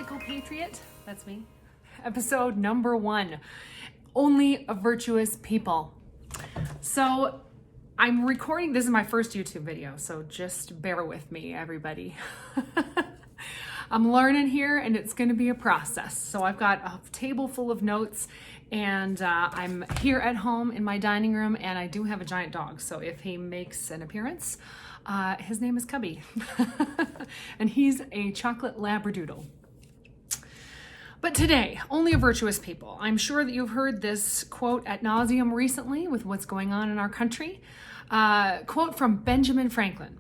Practical Patriot, that's me, episode number 1, Only a Virtuous People. So I'm recording, this is my first YouTube video, so just bear with me, everybody. I'm learning here and it's gonna be a process. So I've got a table full of notes and I'm here at home in my dining room and I do have a giant dog. So if he makes an appearance, his name is Cubby and he's a chocolate labradoodle. But today, only a virtuous people. I'm sure that you've heard this quote ad nauseum recently with what's going on in our country. Quote from Benjamin Franklin.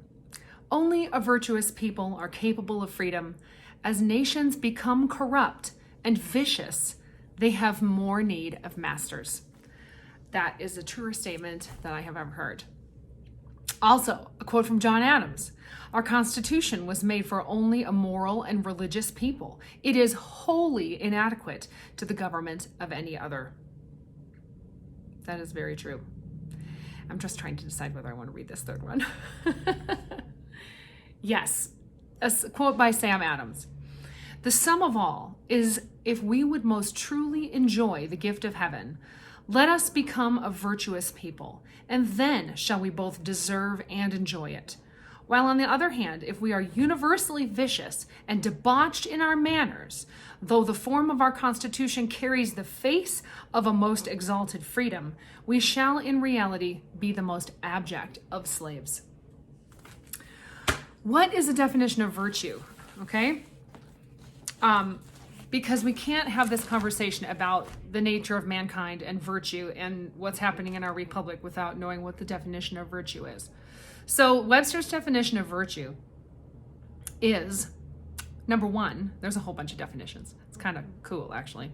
Only a virtuous people are capable of freedom. As nations become corrupt and vicious, they have more need of masters. That is a truer statement than I have ever heard. Also, a quote from John Adams. Our Constitution was made for only a moral and religious people. It is wholly inadequate to the government of any other. That is very true. I'm just trying to decide whether I want to read this third one. Yes, a quote by Sam Adams. The sum of all is, if we would most truly enjoy the gift of heaven, let us become a virtuous people, and then shall we both deserve and enjoy it. While on the other hand, if we are universally vicious and debauched in our manners, though the form of our Constitution carries the face of a most exalted freedom, we shall in reality be the most abject of slaves. What is the definition of virtue? Okay? Because we can't have this conversation about the nature of mankind and virtue and what's happening in our republic without knowing what the definition of virtue is. So Webster's definition of virtue is, number 1, there's a whole bunch of definitions. It's kind of cool, actually.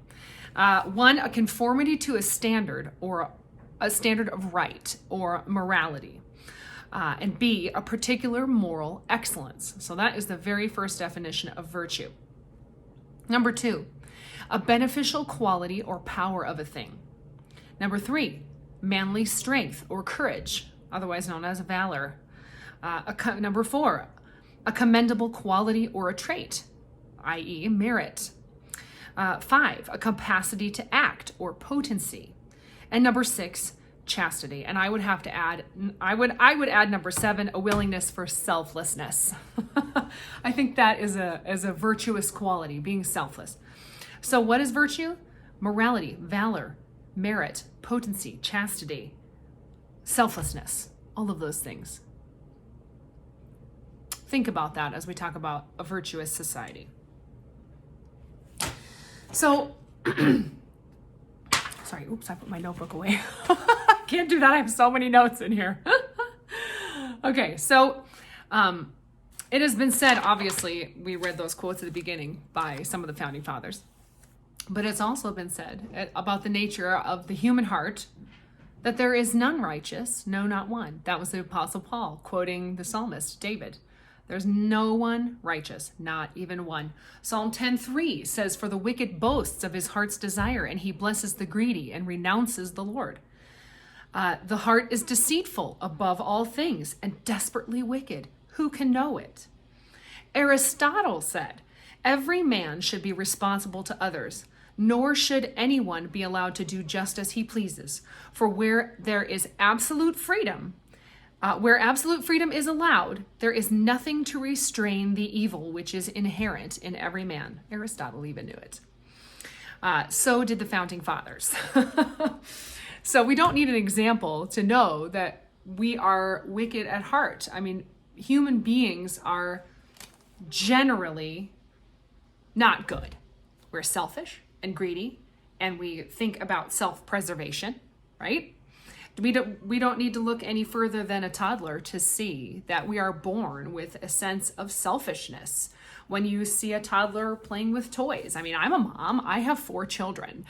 1, a conformity to a standard or a standard of right or morality. And B, a particular moral excellence. So that is the very first definition of virtue. Number 2, a beneficial quality or power of a thing. Number 3, manly strength or courage, otherwise known as valor. Number 4, a commendable quality or a trait, i.e. merit. 5, a capacity to act or potency. And number 6, chastity. And I would have to add, I would add number 7, a willingness for selflessness. I think that is a virtuous quality, being selfless. So what is virtue? Morality, valor, merit, potency, chastity, selflessness, all of those things. Think about that as we talk about a virtuous society. So, sorry, oops, I put my notebook away. Can't do that, I have so many notes in here. Okay, so it has been said, obviously, we read those quotes at the beginning by some of the founding fathers, but it's also been said about the nature of the human heart that there is none righteous, no, not one. That was the Apostle Paul quoting the psalmist David. There's no one righteous, not even one. Psalm 10:3 says, for the wicked boasts of his heart's desire, and he blesses the greedy and renounces the Lord. The heart is deceitful above all things and desperately wicked. Who can know it? Aristotle said, every man should be responsible to others, nor should anyone be allowed to do just as he pleases. For where there is absolute freedom, is allowed, there is nothing to restrain the evil which is inherent in every man. Aristotle even knew it. So did the founding fathers. So we don't need an example to know that we are wicked at heart. I mean, human beings are generally not good. We're selfish and greedy, and we think about self-preservation, right? We don't need to look any further than a toddler to see that we are born with a sense of selfishness. When you see a toddler playing with toys, I mean, I'm a mom, I have 4 children.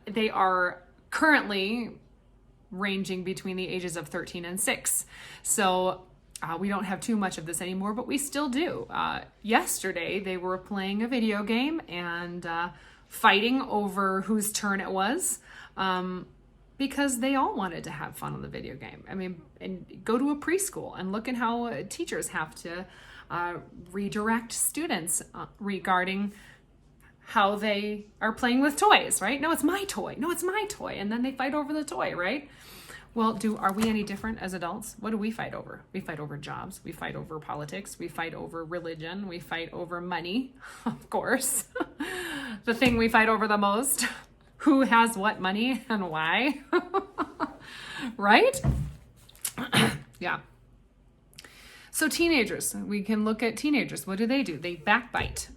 They are currently ranging between the ages of 13 and 6. So we don't have too much of this anymore, but we still do. Yesterday, they were playing a video game and fighting over whose turn it was. Because they all wanted to have fun on the video game. I mean, and go to a preschool and look at how teachers have to redirect students regarding how they are playing with toys, right? No, it's my toy. No, it's my toy. And then they fight over the toy, right? Well, are we any different as adults? What do we fight over? We fight over jobs. We fight over politics. We fight over religion. We fight over money, of course. The thing we fight over the most. Who has what money and why? Right? Yeah. So teenagers, we can look at teenagers. What do? They backbite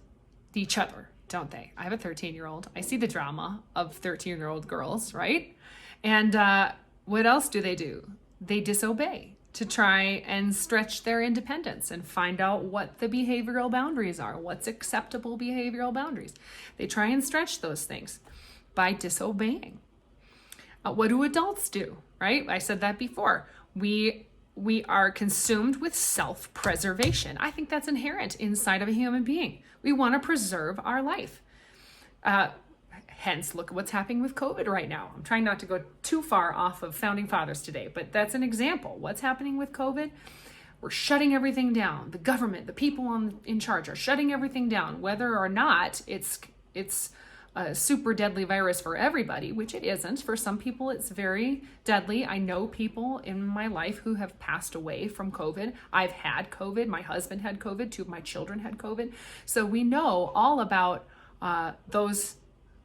each other, don't they? I have a 13-year-old. I see the drama of 13-year-old girls, right? And what else do? They disobey to try and stretch their independence and find out what the behavioral boundaries are, what's acceptable behavioral boundaries. They try and stretch those things by disobeying. What do adults do, right? I said that before. We are consumed with self-preservation. I think that's inherent inside of a human being. We want to preserve our life. Hence, look at what's happening with COVID right now. I'm trying not to go too far off of Founding Fathers today, but that's an example. What's happening with COVID? We're shutting everything down. The government, the people in charge are shutting everything down, whether or not it's a super deadly virus for everybody, which it isn't. For some people, it's very deadly. I know people in my life who have passed away from COVID. I've had COVID. My husband had COVID. 2 of my children had COVID. So we know all about those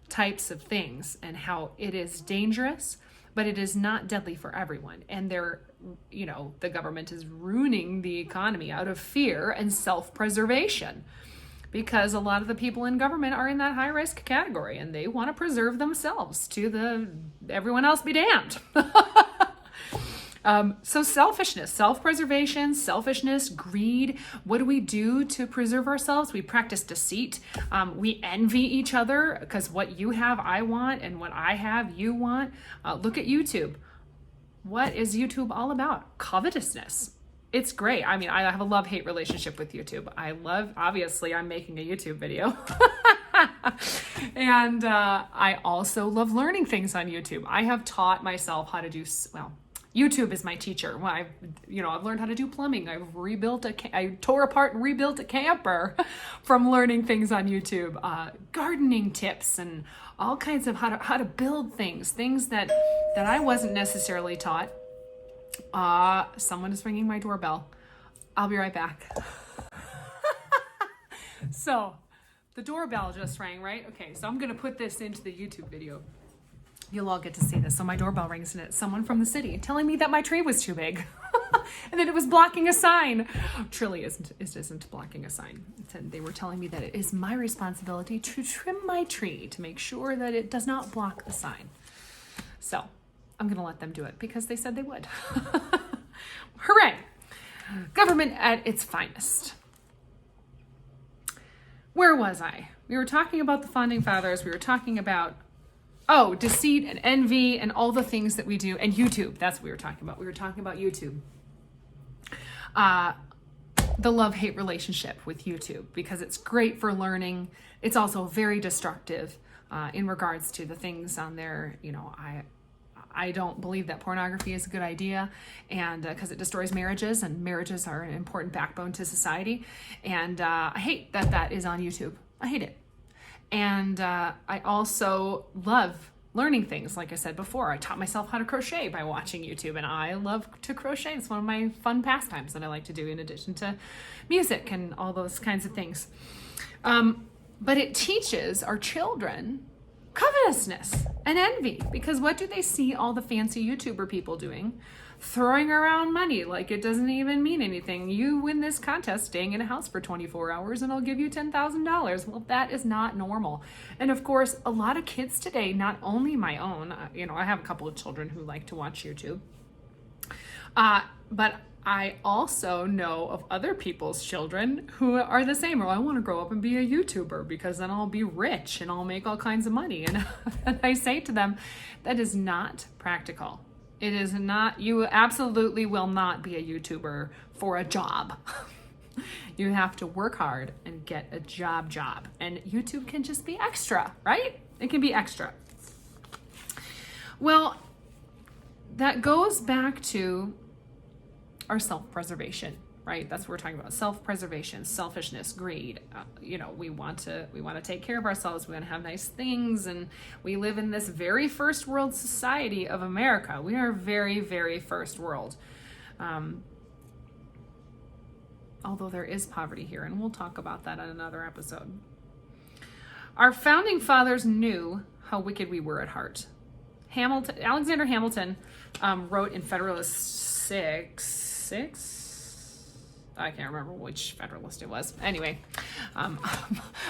types of things and how it is dangerous, but it is not deadly for everyone. And the government is ruining the economy out of fear and self-preservation, because a lot of the people in government are in that high risk category and they want to preserve themselves to everyone else be damned. So selfishness, self-preservation, selfishness, greed. What do we do to preserve ourselves? We practice deceit. We envy each other because what you have, I want, and what I have, you want. Look at YouTube. What is YouTube all about? Covetousness. It's great. I mean, I have a love-hate relationship with YouTube. Obviously, I'm making a YouTube video. And I also love learning things on YouTube. I have taught myself how to do, YouTube is my teacher. Well, I've learned how to do plumbing. I tore apart and rebuilt a camper from learning things on YouTube. Gardening tips and all kinds of how to build things that I wasn't necessarily taught. Someone is ringing my doorbell. I'll be right back. So the doorbell just rang, right? Okay, so I'm going to put this into the YouTube video. You'll all get to see this. So my doorbell rings and it's someone from the city telling me that my tree was too big and that it was blocking a sign. Truly isn't blocking a sign. They were telling me that it is my responsibility to trim my tree to make sure that it does not block the sign. So I'm going to let them do it because they said they would. Hooray! Government at its finest. Where was I? We were talking about the Founding Fathers. We were talking about deceit and envy and all the things that we do. And YouTube, that's what we were talking about. We were talking about YouTube. The love-hate relationship with YouTube, because it's great for learning. It's also very destructive in regards to the things on there. I don't believe that pornography is a good idea, and because it destroys marriages, and marriages are an important backbone to society. And I hate that is on YouTube. I hate it. And I also love learning things. Like I said before, I taught myself how to crochet by watching YouTube, and I love to crochet. It's one of my fun pastimes that I like to do in addition to music and all those kinds of things. But it teaches our children covetousness and envy, because what do they see all the fancy YouTuber people doing? Throwing around money like it doesn't even mean anything. You win this contest staying in a house for 24 hours and I'll give you $10,000. Well, that is not normal. And of course, a lot of kids today, not only my own, I have a couple of children who like to watch YouTube, but I also know of other people's children who are the same. I want to grow up and be a YouTuber because then I'll be rich and I'll make all kinds of money. And I say to them, that is not practical. It is not. You absolutely will not be a YouTuber for a job. You have to work hard and get a job. And YouTube can just be extra, right? It can be extra. Well, that goes back to our self-preservation. right? That's what we're talking about. Self-preservation, selfishness, greed. We want to take care of ourselves. We want to have nice things. And we live in this very first world society of America. We are very, very first world. Although there is poverty here, and we'll talk about that in another episode. Our founding fathers knew how wicked we were at heart. Alexander Hamilton wrote in Federalist 6, I can't remember which Federalist it was. Anyway,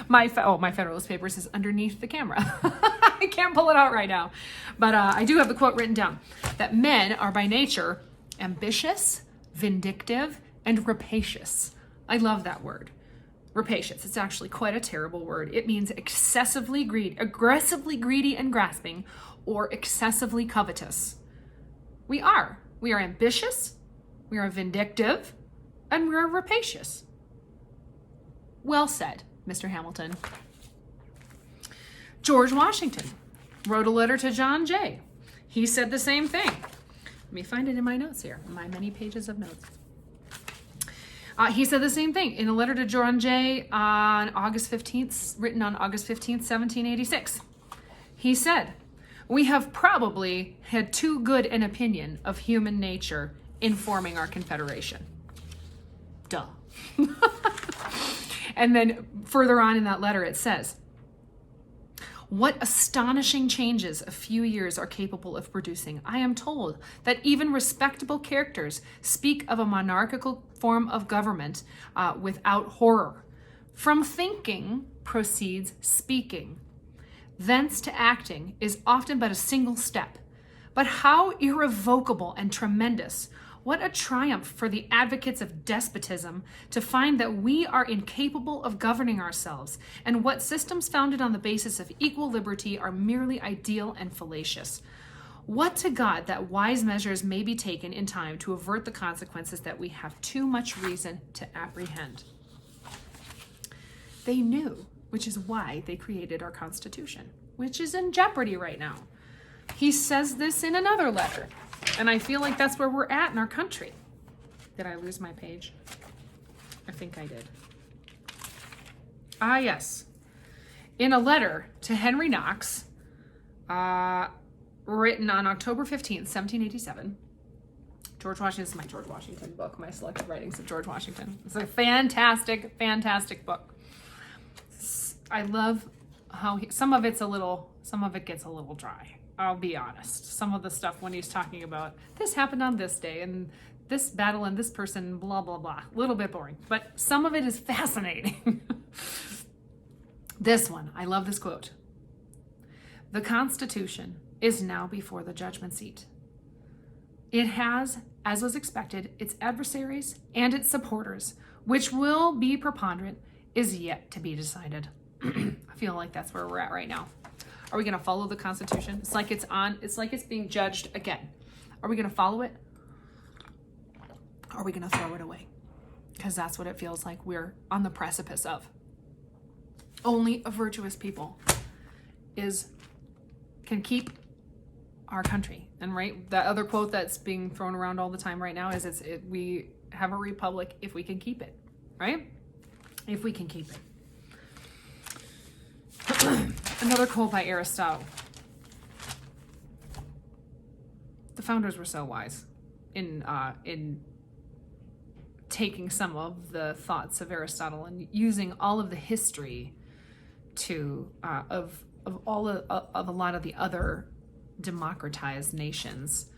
my Federalist paper says underneath the camera. I can't pull it out right now. But I do have the quote written down, that men are by nature ambitious, vindictive, and rapacious. I love that word. Rapacious. It's actually quite a terrible word. It means aggressively greedy and grasping, or excessively covetous. We are ambitious, we are vindictive, and we're rapacious. Well said, Mr. Hamilton. George Washington wrote a letter to John Jay. He said the same thing. Let me find it in my notes here, my many pages of notes. He said the same thing in a letter to John Jay on August 15th, written on August 15th, 1786. He said, "We have probably had too good an opinion of human nature in forming our confederation." Duh. And then further on in that letter it says, "What astonishing changes a few years are capable of producing. I am told that even respectable characters speak of a monarchical form of government without horror. From thinking proceeds speaking. Thence to acting is often but a single step. But how irrevocable and tremendous! What a triumph for the advocates of despotism to find that we are incapable of governing ourselves, and what systems founded on the basis of equal liberty are merely ideal and fallacious. What to God that wise measures may be taken in time to avert the consequences that we have too much reason to apprehend." They knew, which is why they created our Constitution, which is in jeopardy right now. He says this in another letter, and I feel like that's where we're at in our country. Did I lose my page? I think I did. Yes. In a letter to Henry Knox, written on October 15th, 1787, George Washington, this is my George Washington book, my selected writings of George Washington. It's a fantastic, fantastic book. I love how some of it gets a little dry. I'll be honest. Some of the stuff when he's talking about this happened on this day and this battle and this person, blah, blah, blah. A little bit boring, but some of it is fascinating. This one, I love this quote. "The Constitution is now before the judgment seat. It has, as was expected, its adversaries and its supporters, which will be preponderant, is yet to be decided." I feel like that's where we're at right now. Are we going to follow the Constitution? It's like it's being judged again. Are we going to follow it? Are we going to throw it away? Because that's what it feels like we're on the precipice of. Only a virtuous people can keep our country. And right, that other quote that's being thrown around all the time right now is we have a republic if we can keep it, right? If we can keep it. Another quote by Aristotle. The founders were so wise in taking some of the thoughts of Aristotle and using all of the history of a lot of the other democratized nations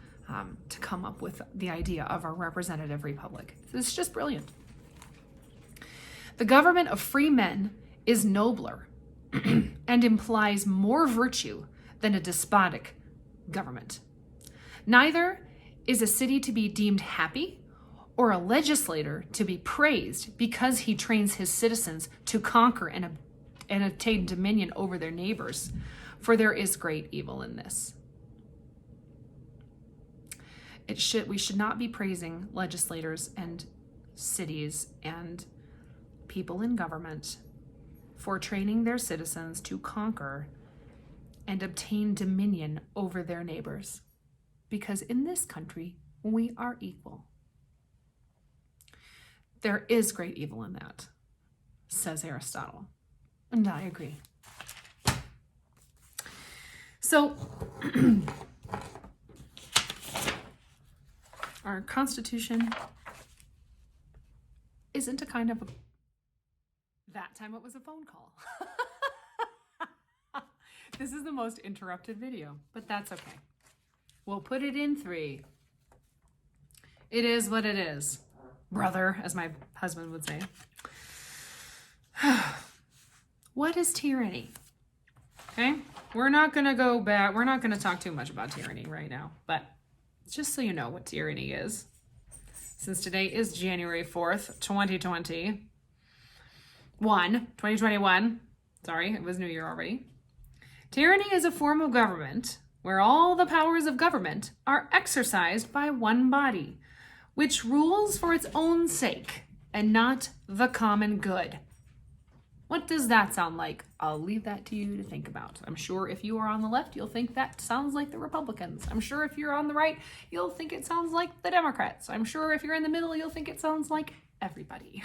to come up with the idea of a representative republic. It's just brilliant. "The government of free men is nobler and implies more virtue than a despotic government. Neither is a city to be deemed happy or a legislator to be praised because he trains his citizens to conquer and obtain dominion over their neighbors, for there is great evil in this." We should not be praising legislators and cities and people in government for training their citizens to conquer and obtain dominion over their neighbors. Because in this country, we are equal. There is great evil in that, says Aristotle. And I agree. So, our Constitution isn't a kind of that time it was a phone call. This is the most interrupted video, but that's okay. We'll put it in 3. It is what it is, brother, as my husband would say. What is tyranny? Okay, we're not going to go back. We're not going to talk too much about tyranny right now, but just so you know what tyranny is, since today is January 4th, 2021. Sorry, it was New Year already. Tyranny is a form of government where all the powers of government are exercised by one body, which rules for its own sake and not the common good. What does that sound like? I'll leave that to you to think about. I'm sure if you are on the left, you'll think that sounds like the Republicans. I'm sure if you're on the right, you'll think it sounds like the Democrats. I'm sure if you're in the middle, you'll think it sounds like everybody.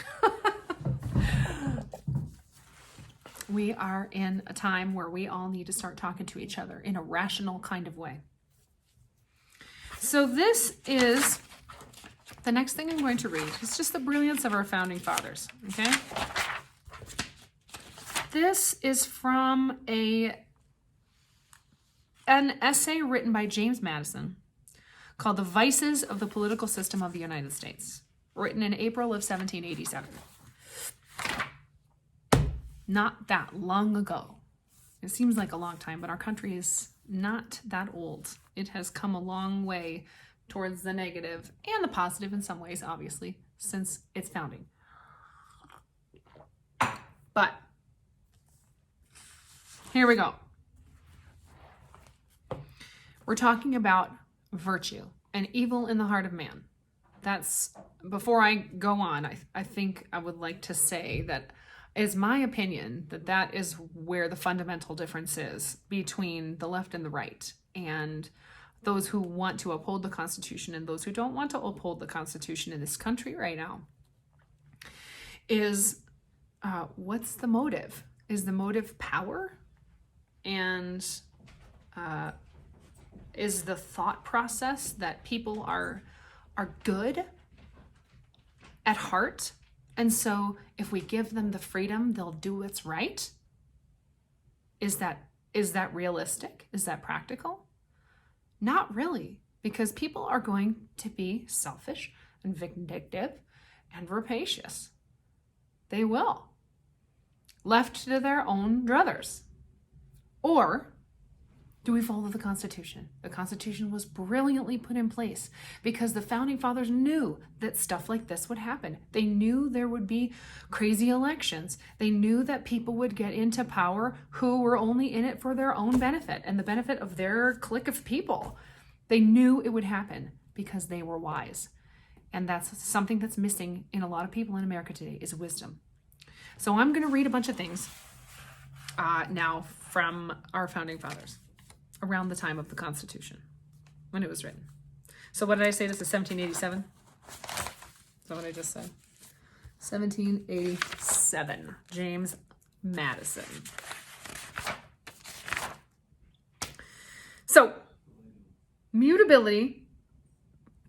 We are in a time where we all need to start talking to each other in a rational kind of way. So this is the next thing I'm going to read. It's just the brilliance of our founding fathers, okay? This is from an essay written by James Madison called The Vices of the Political System of the United States, written in April of 1787. Not that long ago. It seems like a long time, but our country is not that old. It has come a long way towards the negative and the positive in some ways, obviously, since its founding. But here we go. We're talking about virtue and evil in the heart of man. That's, before I go on, I think I would like to say that it's my opinion that that is where the fundamental difference is between the left and the right, and those who want to uphold the Constitution and those who don't want to uphold the Constitution in this country right now. Is what's the motive? Is the motive power? And is the thought process that people are good at heart, and so if we give them the freedom, they'll do what's right? Is that realistic? Is that practical? Not really, because people are going to be selfish and vindictive and rapacious. They will. Left to their own druthers. Or do we follow the Constitution? The Constitution was brilliantly put in place because the founding fathers knew that stuff like this would happen. They knew there would be crazy elections. They knew that people would get into power who were only in it for their own benefit and the benefit of their clique of people. They knew it would happen because they were wise. And that's something that's missing in a lot of people in America today, is wisdom. So I'm going to read a bunch of things now from our founding fathers around the time of the Constitution, when it was written. So what did I say? This is 1787? Is that what I just said? 1787, James Madison. So, mutability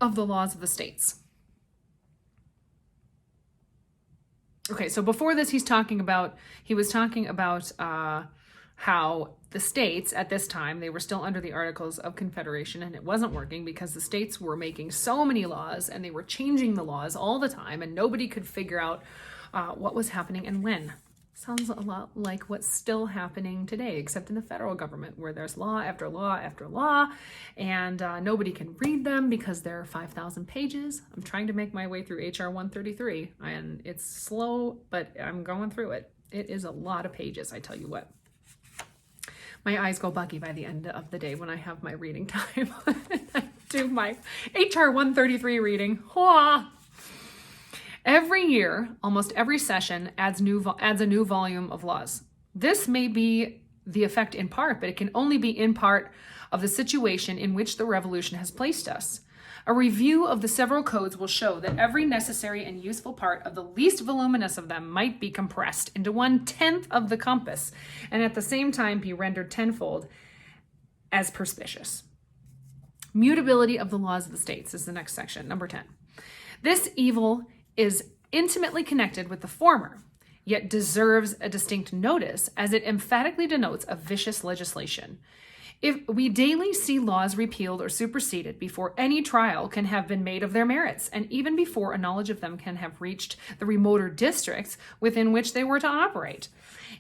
of the laws of the states. Okay, so before this, he was talking about how the states at this time, they were still under the Articles of Confederation, and it wasn't working because the states were making so many laws and they were changing the laws all the time, and nobody could figure out what was happening and when. Sounds a lot like what's still happening today, except in the federal government, where there's law after law after law, and nobody can read them because there are 5,000 pages. I'm trying to make my way through HR 133, and it's slow, but I'm going through it. It is a lot of pages, I tell you what. My eyes go buggy by the end of the day when I have my reading time. I do my HR 133 reading. Every year, almost every session adds a new volume of laws. This may be the effect in part, but it can only be in part of the situation in which the revolution has placed us. A review of the several codes will show that every necessary and useful part of the least voluminous of them might be compressed into 1/10 of the compass, and at the same time be rendered tenfold as perspicuous. Mutability of the laws of the states is the next section, number 10. This evil is intimately connected with the former, yet deserves a distinct notice, as it emphatically denotes a vicious legislation. If we daily see laws repealed or superseded before any trial can have been made of their merits, and even before a knowledge of them can have reached the remoter districts within which they were to operate.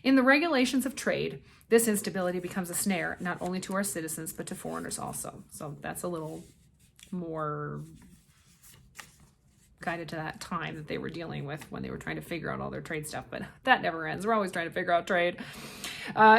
In the regulations of trade, this instability becomes a snare, not only to our citizens, but to foreigners also. So that's a little more guided to that time that they were dealing with when they were trying to figure out all their trade stuff, but that never ends. We're always trying to figure out trade.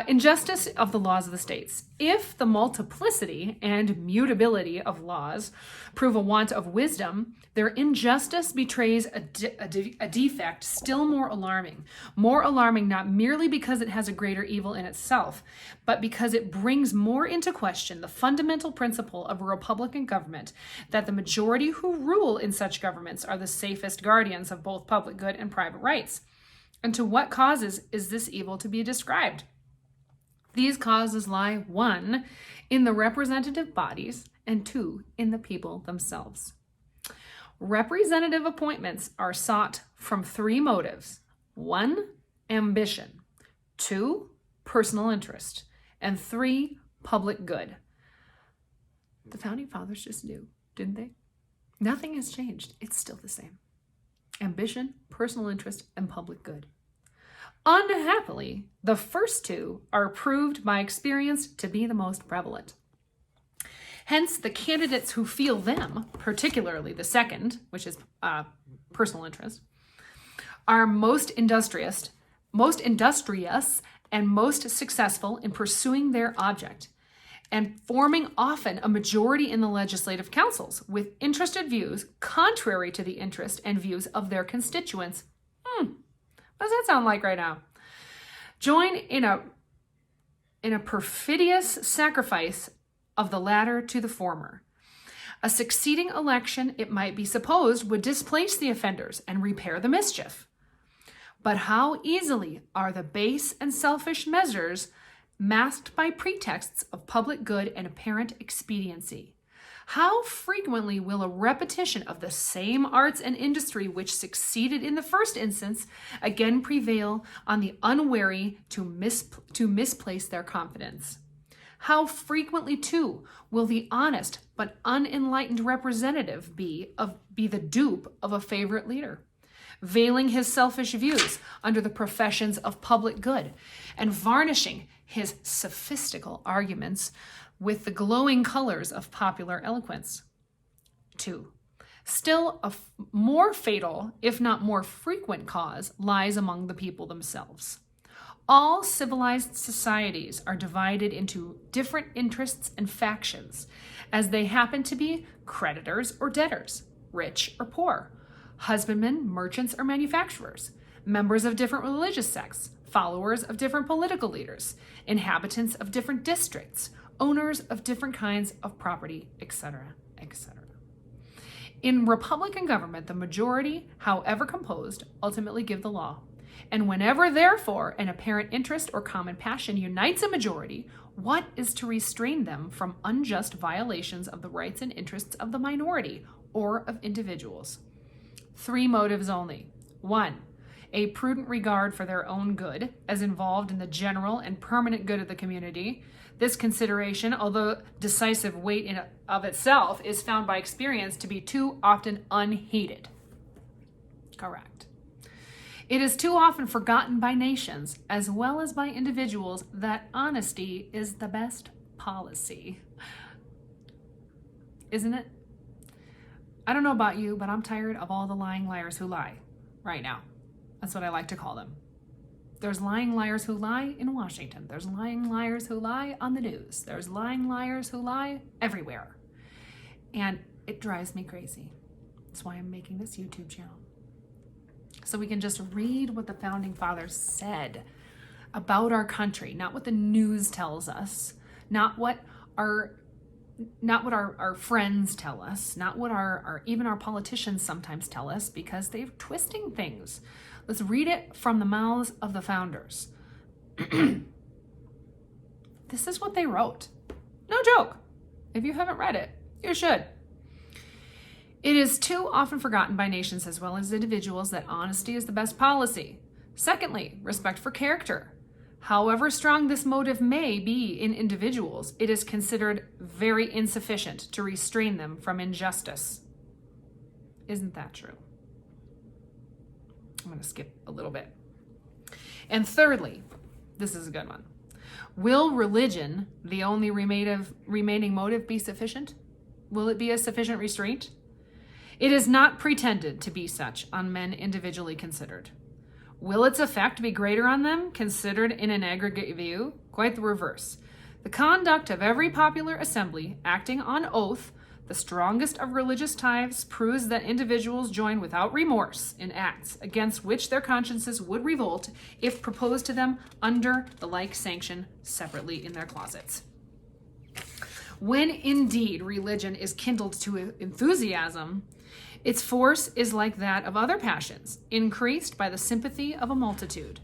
Injustice of the laws of the states. If the multiplicity and mutability of laws prove a want of wisdom, their injustice betrays a defect still more alarming not merely because it has a greater evil in itself, but because it brings more into question the fundamental principle of a republican government, that the majority who rule in such governments are the safest guardians of both public good and private rights. And to what causes is this evil to be described? These causes lie, 1, in the representative bodies, and 2, in the people themselves. Representative appointments are sought from 3 motives. 1, ambition. 2, personal interest. And 3, public good. The Founding Fathers just knew, didn't they? Nothing has changed. It's still the same. Ambition, personal interest, and public good. Unhappily, the first 2 are proved by experience to be the most prevalent. Hence, the candidates who feel them, particularly the second, which is personal interest, are most industrious and most successful in pursuing their object, and forming often a majority in the legislative councils with interested views contrary to the interest and views of their constituents. What does that sound like right now? Join in a perfidious sacrifice of the latter to the former. A succeeding election, it might be supposed, would displace the offenders and repair the mischief. But how easily are the base and selfish measures masked by pretexts of public good and apparent expediency? How frequently will a repetition of the same arts and industry which succeeded in the first instance again prevail on the unwary to misplace their confidence? How frequently, too, will the honest but unenlightened representative be the dupe of a favorite leader, veiling his selfish views under the professions of public good, and varnishing his sophistical arguments with the glowing colors of popular eloquence? 2. Still, a more fatal, if not more frequent cause lies among the people themselves. All civilized societies are divided into different interests and factions, as they happen to be creditors or debtors, rich or poor, husbandmen, merchants, or manufacturers, members of different religious sects, followers of different political leaders, inhabitants of different districts, owners of different kinds of property, etc., etc. In republican government, the majority, however composed, ultimately give the law. And whenever, therefore, an apparent interest or common passion unites a majority, what is to restrain them from unjust violations of the rights and interests of the minority or of individuals? 3 motives only. 1, a prudent regard for their own good, as involved in the general and permanent good of the community. This consideration, although decisive weight in of itself, is found by experience to be too often unheeded. Correct. It is too often forgotten by nations, as well as by individuals, that honesty is the best policy. Isn't it? I don't know about you, but I'm tired of all the lying liars who lie right now. That's what I like to call them. There's lying liars who lie in Washington. There's lying liars who lie on the news. There's lying liars who lie everywhere. And it drives me crazy. That's why I'm making this YouTube channel. So we can just read what the Founding Fathers said about our country, not what the news tells us, not what our our friends tell us, not what our even our politicians sometimes tell us, because they're twisting things. Let's read it from the mouths of the founders. This is what they wrote. No joke. If you haven't read it, you should. It is too often forgotten by nations as well as individuals that honesty is the best policy. Secondly, respect for character. However strong this motive may be in individuals, it is considered very insufficient to restrain them from injustice. Isn't that true? I'm going to skip a little bit. And thirdly, this is a good one. Will religion, the only remaining motive, be sufficient? Will it be a sufficient restraint? It is not pretended to be such on men individually considered. Will its effect be greater on them, considered in an aggregate view? Quite the reverse. The conduct of every popular assembly, acting on oath, the strongest of religious ties, proves that individuals join without remorse in acts against which their consciences would revolt if proposed to them under the like sanction separately in their closets. When indeed religion is kindled to enthusiasm, its force is like that of other passions, increased by the sympathy of a multitude.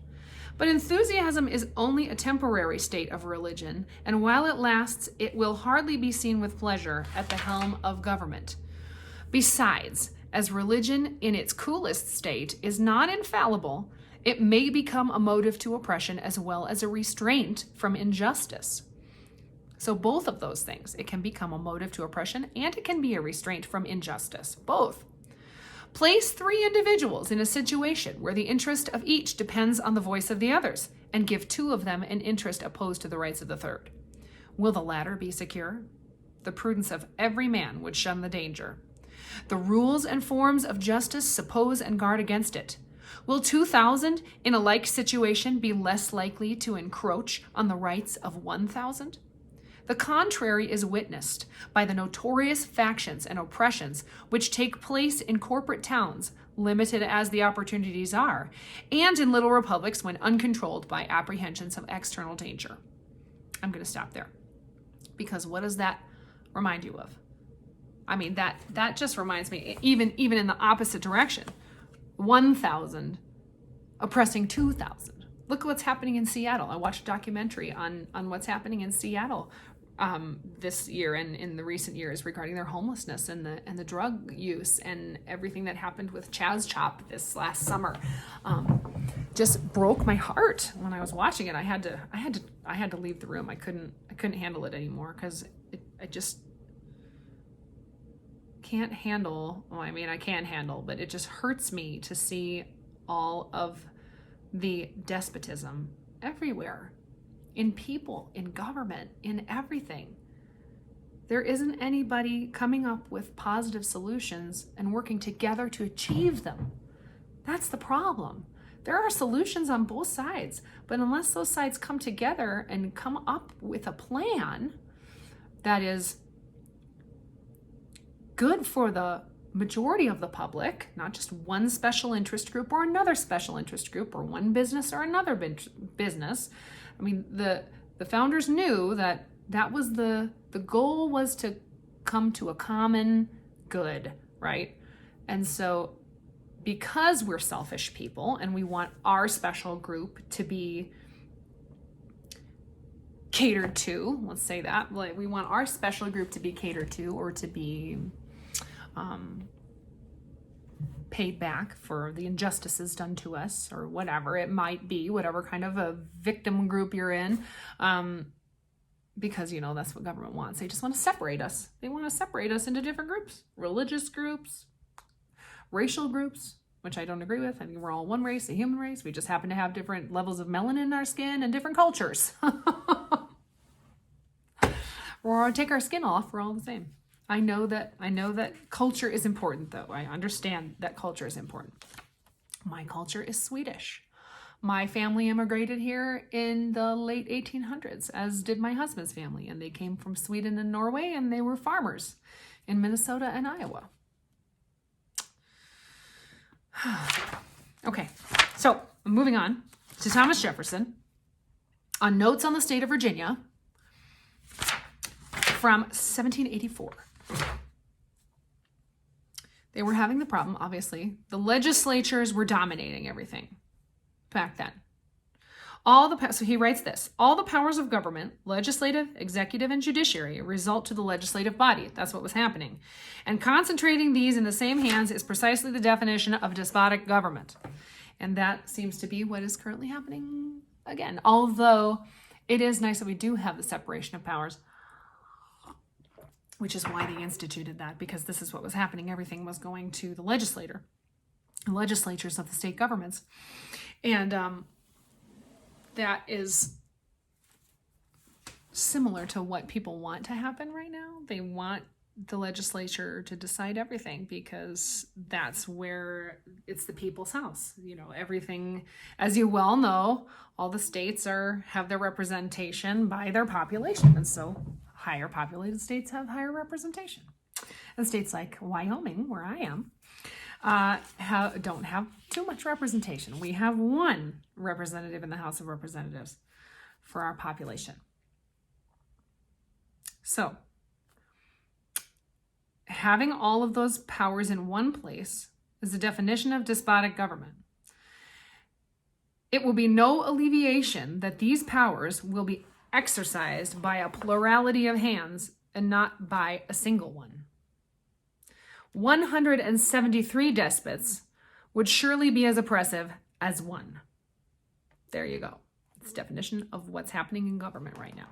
But enthusiasm is only a temporary state of religion, and while it lasts, it will hardly be seen with pleasure at the helm of government. Besides, as religion in its coolest state is not infallible, it may become a motive to oppression as well as a restraint from injustice. So both of those things, it can become a motive to oppression and it can be a restraint from injustice, both. Place 3 individuals in a situation where the interest of each depends on the voice of the others, and give 2 of them an interest opposed to the rights of the third. Will the latter be secure? The prudence of every man would shun the danger. The rules and forms of justice suppose and guard against it. Will 2,000 in a like situation be less likely to encroach on the rights of 1,000? The contrary is witnessed by the notorious factions and oppressions which take place in corporate towns, limited as the opportunities are, and in little republics when uncontrolled by apprehensions of external danger. I'm going to stop there, because what does that remind you of? I mean, that just reminds me, even in the opposite direction, 1,000 oppressing 2,000. Look what's happening in Seattle. I watched a documentary on what's happening in Seattle this year and in the recent years regarding their homelessness and the drug use and everything that happened with Chaz Chop this last summer. Just broke my heart when I was watching it. I had to leave the room. I couldn't handle it anymore, because I just can't handle. Well, I mean, I can handle, but it just hurts me to see all of the despotism everywhere, in people, in government, in everything. There isn't anybody coming up with positive solutions and working together to achieve them. That's the problem. There are solutions on both sides, but unless those sides come together and come up with a plan that is good for the majority of the public, not just one special interest group or another special interest group, or one business or another business. I mean, the founders knew that was the goal, was to come to a common good, right? And so because we're selfish people and we want our special group to be catered to, let's say that, like we want our special group to be catered to, or to be paid back for the injustices done to us, or whatever it might be, whatever kind of a victim group you're in, because that's what government wants. They just want to separate us. They want to separate us into different groups, religious groups, racial groups, which I don't agree with. I mean, we're all one race, a human race. We just happen to have different levels of melanin in our skin and different cultures. Or take our skin off, we're all the same. I know that culture is important, though. I understand that culture is important. My culture is Swedish. My family immigrated here in the late 1800s, as did my husband's family, and they came from Sweden and Norway, and they were farmers in Minnesota and Iowa. Okay, so moving on to Thomas Jefferson. On Notes on the State of Virginia, from 1784. They were having the problem, obviously. The legislatures were dominating everything back then. So he writes this: all the powers of government, legislative, executive, and judiciary, result to the legislative body. That's what was happening. And concentrating these in the same hands is precisely the definition of despotic government. And that seems to be what is currently happening again. Although it is nice that we do have the separation of powers, which is why they instituted that, because this is what was happening. Everything was going to the legislatures of the state governments. And that is similar to what people want to happen right now. They want the legislature to decide everything because that's where it's the people's house. You know, everything, as you well know, all the states have their representation by their population. And so higher populated states have higher representation. And states like Wyoming, where I am, don't have too much representation. We have one representative in the House of Representatives for our population. So, having all of those powers in one place is the definition of despotic government. It will be no alleviation that these powers will be exercised by a plurality of hands and not by a single one. 173 despots would surely be as oppressive as one. There you go. It's definition of what's happening in government right now.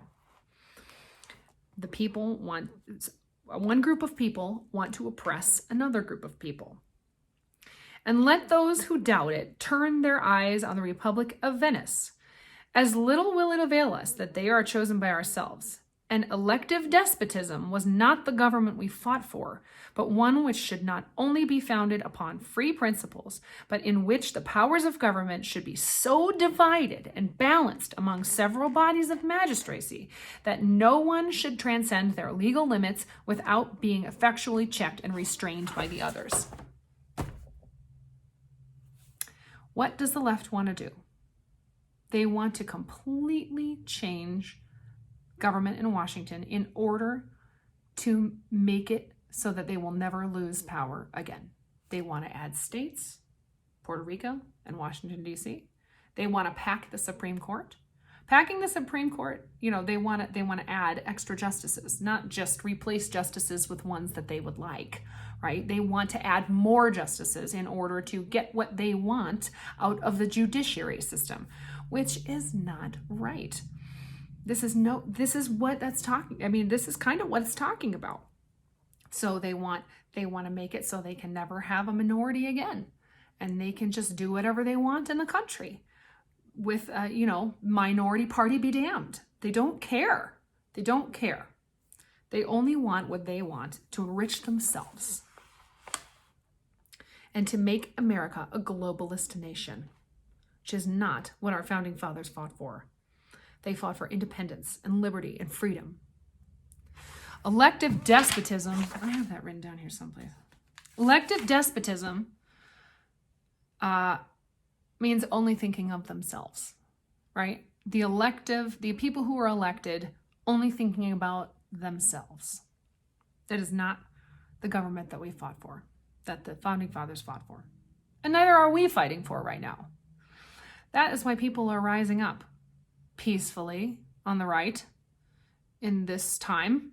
One group of people want to oppress another group of people. And let those who doubt it turn their eyes on the Republic of Venice. As little will it avail us that they are chosen by ourselves. An elective despotism was not the government we fought for, but one which should not only be founded upon free principles, but in which the powers of government should be so divided and balanced among several bodies of magistracy that no one should transcend their legal limits without being effectually checked and restrained by the others. What does the left want to do? They want to completely change government in Washington in order to make it so that they will never lose power again. They want to add states, Puerto Rico and Washington, D.C. They want to pack the Supreme Court. Packing the Supreme Court, they want to add extra justices, not just replace justices with ones that they would like, right? They want to add more justices in order to get what they want out of the judiciary system, which is not right. This is what that's talking. This is kind of what it's talking about. So they want to make it so they can never have a minority again, and they can just do whatever they want in the country with, minority party be damned. They don't care. They don't care. They only want what they want to enrich themselves and to make America a globalist nation, which is not what our founding fathers fought for. They fought for independence and liberty and freedom. Elective despotism, I have that written down here someplace. Elective despotism means only thinking of themselves, right? The people who are elected only thinking about themselves. That is not the government that we fought for, that the founding fathers fought for. And neither are we fighting for right now. That is why people are rising up peacefully on the right in this time,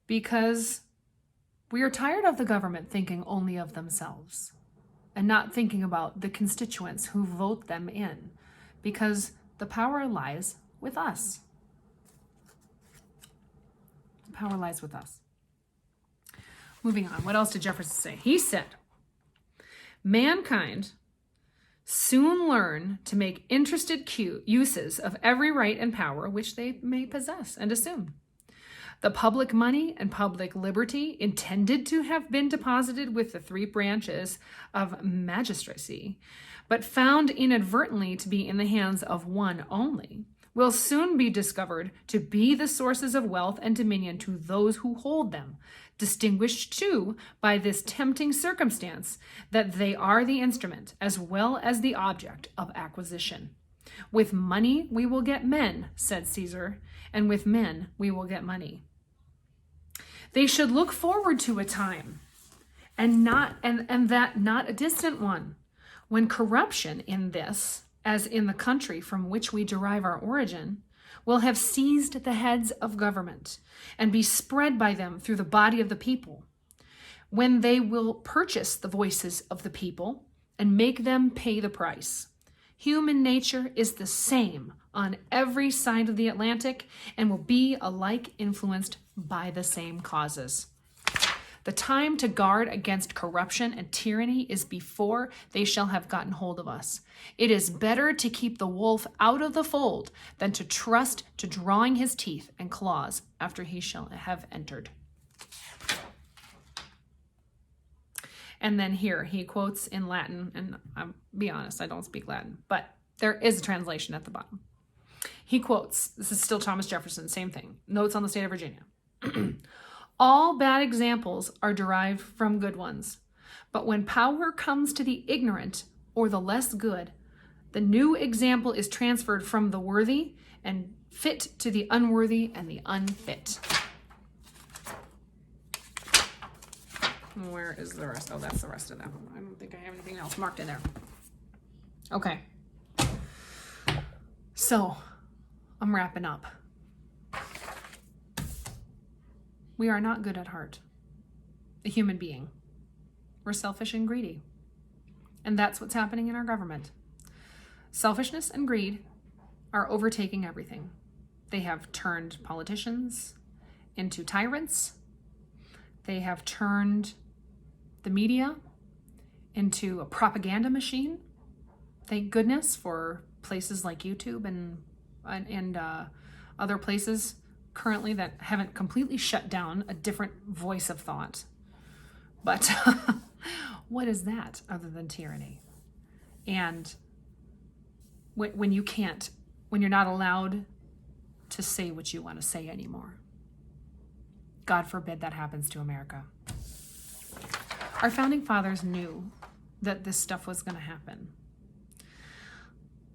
because we are tired of the government thinking only of themselves and not thinking about the constituents who vote them in, because the power lies with us. The power lies with us. Moving on, what else did Jefferson say? He said, mankind soon learn to make interested uses of every right and power which they may possess and assume. The public money and public liberty intended to have been deposited with the three branches of magistracy, but found inadvertently to be in the hands of one only, will soon be discovered to be the sources of wealth and dominion to those who hold them, distinguished too by this tempting circumstance that they are the instrument as well as the object of acquisition. With money we will get men, said Caesar, and with men we will get money. They should look forward to a time, and that not a distant one, when corruption in this, as in the country from which we derive our origin, will have seized the heads of government and be spread by them through the body of the people, when they will purchase the voices of the people and make them pay the price. Human nature is the same on every side of the Atlantic and will be alike influenced by the same causes. The time to guard against corruption and tyranny is before they shall have gotten hold of us. It is better to keep the wolf out of the fold than to trust to drawing his teeth and claws after he shall have entered. And then here he quotes in Latin, and I'll be honest, I don't speak Latin, but there is a translation at the bottom. He quotes, this is still Thomas Jefferson, same thing, Notes on the State of Virginia. All bad examples are derived from good ones, but when power comes to the ignorant or the less good, the new example is transferred from the worthy and fit to the unworthy and the unfit. Where is the rest? Oh, that's the rest of that one. I don't think I have anything else marked in there. Okay. So, I'm wrapping up. We are not good at heart. A human being. We're selfish and greedy. And that's what's happening in our government. Selfishness and greed are overtaking everything. They have turned politicians into tyrants. They have turned the media into a propaganda machine. Thank goodness for places like YouTube and other places currently that haven't completely shut down a different voice of thought. But what is that other than tyranny? And when you're not allowed to say what you want to say anymore. God forbid that happens to America. Our founding fathers knew that this stuff was going to happen.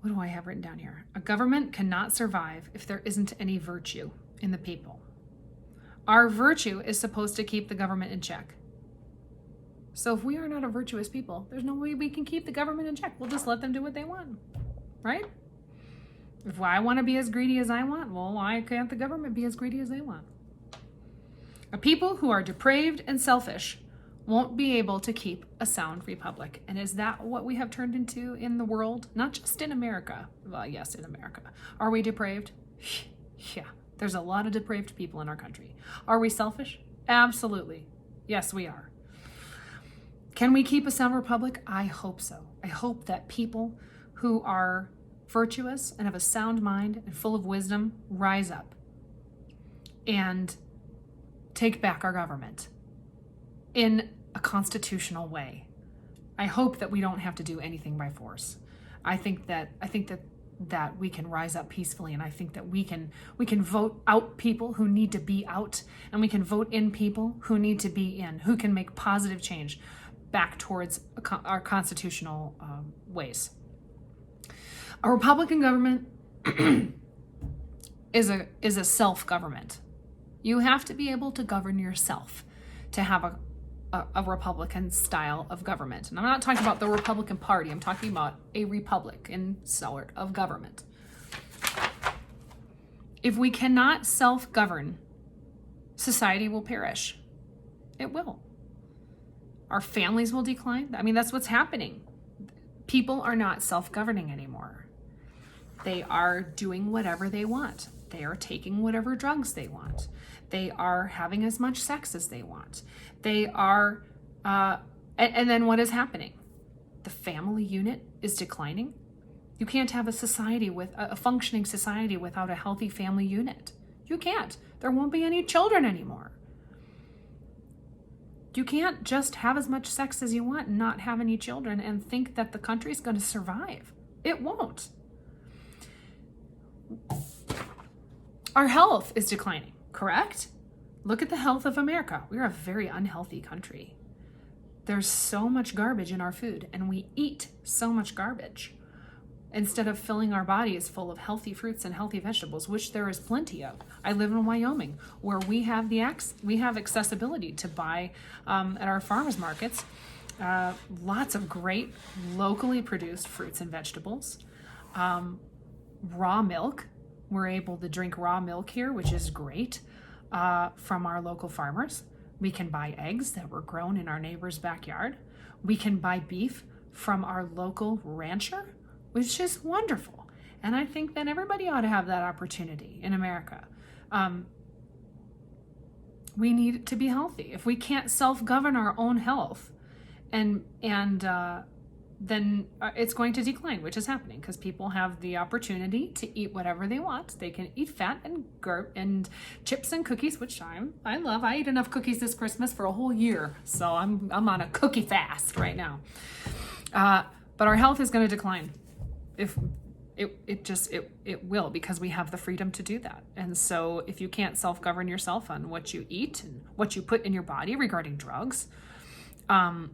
What do I have written down here? A government cannot survive if there isn't any virtue in the people. Our virtue is supposed to keep the government in check. So if we are not a virtuous people, there's no way we can keep the government in check. We'll just let them do what they want, right? If I want to be as greedy as I want, well, why can't the government be as greedy as they want? A people who are depraved and selfish won't be able to keep a sound republic. And is that what we have turned into in the world? Not just in America. Well, yes, in America. Are we depraved? Yeah, there's a lot of depraved people in our country. Are we selfish? Absolutely. Yes, we are. Can we keep a sound republic? I hope so. I hope that people who are virtuous and have a sound mind and full of wisdom rise up and take back our government in a constitutional way. I hope that we don't have to do anything by force. I think that we can rise up peacefully, and I think that we can vote out people who need to be out, and we can vote in people who need to be in, who can make positive change back towards our constitutional ways. A Republican government is a self-government. You have to be able to govern yourself to have a Republican style of government. And I'm not talking about the Republican Party. I'm talking about a Republican sort of government. If we cannot self-govern, society will perish. It will. Our families will decline. I mean, that's what's happening. People are not self-governing anymore. They are doing whatever they want. They are taking whatever drugs they want. They are having as much sex as they want. They are, and then what is happening? The family unit is declining. You can't have a society with a functioning society without a healthy family unit. You can't. There won't be any children anymore. You can't just have as much sex as you want and not have any children and think that the country's going to survive. It won't. Our health is declining, correct? Look at the health of America. We're a very unhealthy country. There's so much garbage in our food, and we eat so much garbage. instead of filling our bodies full of healthy fruits and healthy vegetables, which there is plenty of. I live in Wyoming, where we have accessibility to buy at our farmers markets lots of great locally produced fruits and vegetables. Raw milk. We're able to drink raw milk here, which is great, from our local farmers. We can buy eggs that were grown in our neighbor's backyard. We can buy beef from our local rancher, which is wonderful. And I think that everybody ought to have that opportunity in America. We need to be healthy. If we can't self-govern our own health, then it's going to decline, which is happening because people have the opportunity to eat whatever they want. They can eat fat and chips and cookies, which I love. I ate enough cookies this Christmas for a whole year, so I'm on a cookie fast right now. But our health is going to decline. If it will, because we have the freedom to do that. And so if you can't self-govern yourself on what you eat and what you put in your body regarding drugs, health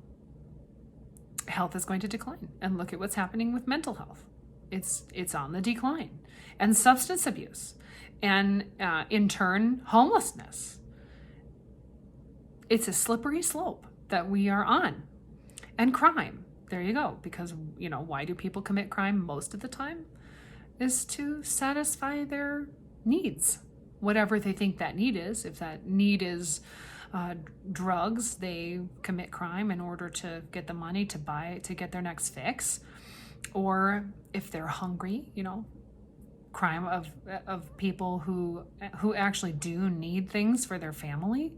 is going to decline. And look at what's happening with mental health. It's on the decline. And substance abuse, and in turn, homelessness. It's a slippery slope that we are on. And crime. There you go. Because, why do people commit crime most of the time? Is to satisfy their needs, whatever they think that need is. If that need is drugs, they commit crime in order to get the money to get their next fix. Or if they're hungry, crime of people who actually do need things for their family.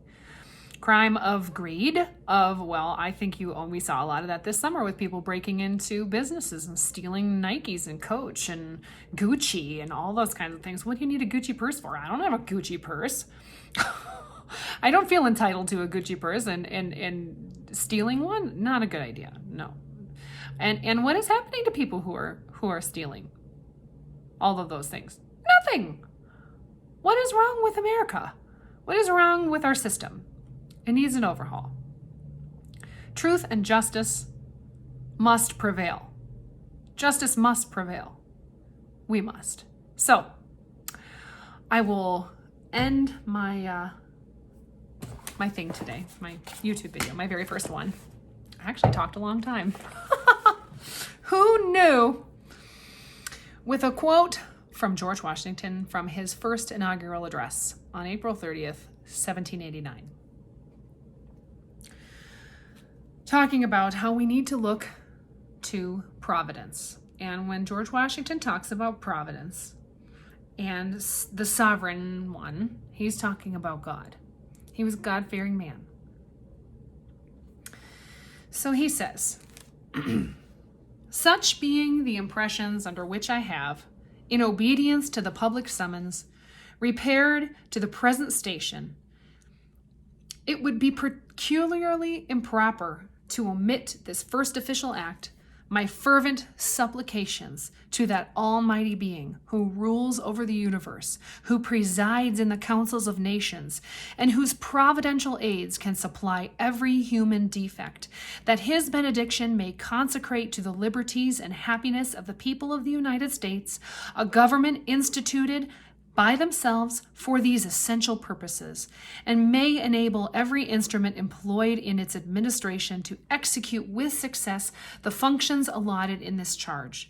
Crime of greed, I think we saw a lot of that this summer with people breaking into businesses and stealing Nikes and Coach and Gucci and all those kinds of things. What do you need a Gucci purse for? I don't have a Gucci purse. I don't feel entitled to a Gucci purse, and stealing one, not a good idea. No. And what is happening to people who are stealing all of those things? Nothing. What is wrong with America? What is wrong with our system? It needs an overhaul. Truth and justice must prevail. Justice must prevail. We must. So, I will end my my thing today, my YouTube video, my very first one. I actually talked a long time. Who knew? With a quote from George Washington from his first inaugural address on April 30th, 1789. Talking about how we need to look to providence. And when George Washington talks about providence and the sovereign one, he's talking about God. He was a God-fearing man. So he says, such being the impressions under which I have, in obedience to the public summons, repaired to the present station, it would be peculiarly improper to omit this first official act, my fervent supplications to that almighty being who rules over the universe, who presides in the councils of nations, and whose providential aids can supply every human defect, that his benediction may consecrate to the liberties and happiness of the people of the United States a government instituted by themselves for these essential purposes, and may enable every instrument employed in its administration to execute with success the functions allotted in this charge.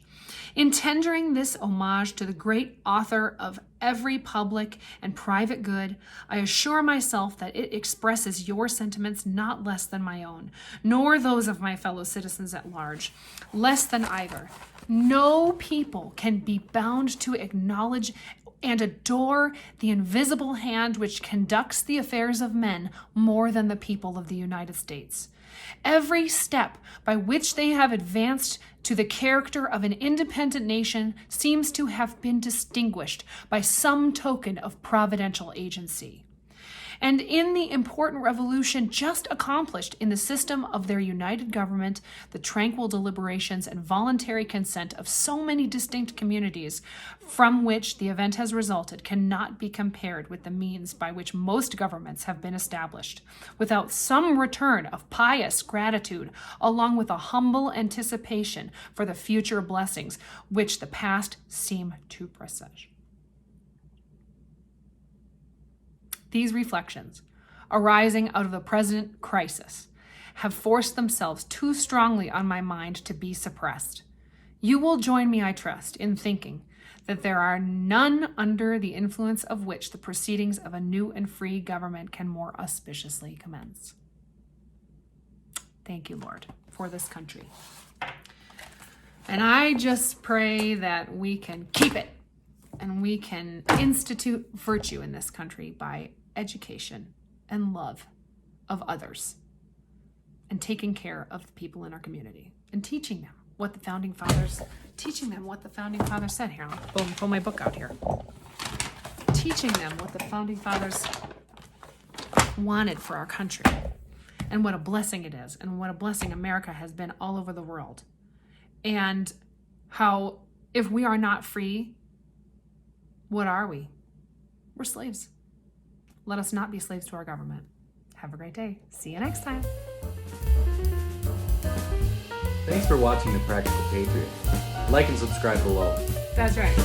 In tendering this homage to the great author of every public and private good, I assure myself that it expresses your sentiments not less than my own, nor those of my fellow citizens at large, less than either. No people can be bound to acknowledge and adore the invisible hand which conducts the affairs of men more than the people of the United States. Every step by which they have advanced to the character of an independent nation seems to have been distinguished by some token of providential agency. And in the important revolution just accomplished in the system of their united government, the tranquil deliberations and voluntary consent of so many distinct communities from which the event has resulted cannot be compared with the means by which most governments have been established, without some return of pious gratitude, along with a humble anticipation for the future blessings which the past seem to presage. These reflections, arising out of the present crisis, have forced themselves too strongly on my mind to be suppressed. You will join me, I trust, in thinking that there are none under the influence of which the proceedings of a new and free government can more auspiciously commence. Thank you, Lord, for this country. And I just pray that we can keep it and we can institute virtue in this country by education and love of others and taking care of the people in our community and teaching them what the founding fathers said. Here, I'll pull my book out here. Teaching them what the founding fathers wanted for our country and what a blessing it is and what a blessing America has been all over the world. And how if we are not free, what are we? We're slaves. Let us not be slaves to our government. Have a great day. See you next time. Thanks for watching The Practical Patriot. Like and subscribe below. That's right.